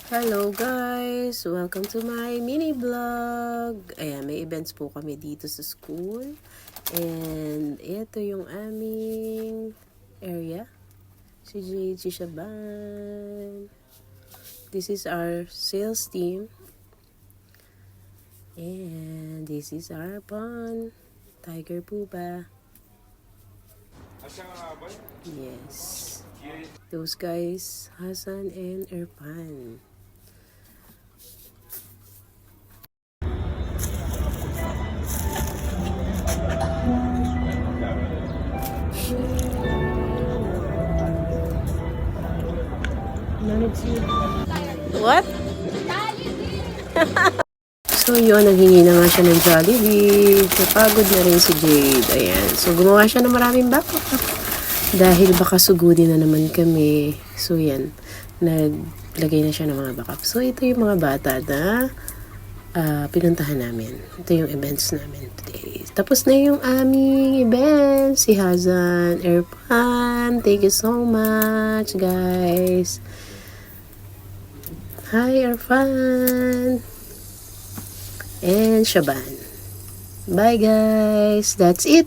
Hello guys! Welcome to my mini vlog. Ayan, may events po kami dito sa school. And ito yung aming area. Si Jade, si Shaban. This is our sales team. And this is our pond. Tiger Pupa. Yes. Those guys, Hassan and Irfan. What? So yun, naghingi na nga siya ng Jollibee. Napagod na rin si Jade. Ayan. So gumawa siya ng maraming backup. Dahil baka sugudin na naman kami. So yan, naglagay na siya ng mga backup. So ito yung mga bata na pinuntahan namin. Ito yung events namin today. Tapos na yung aming events. Si Hazan, Irfan. Thank you so much, guys. Hi, Irfan. And Shaban. Bye, guys. That's it.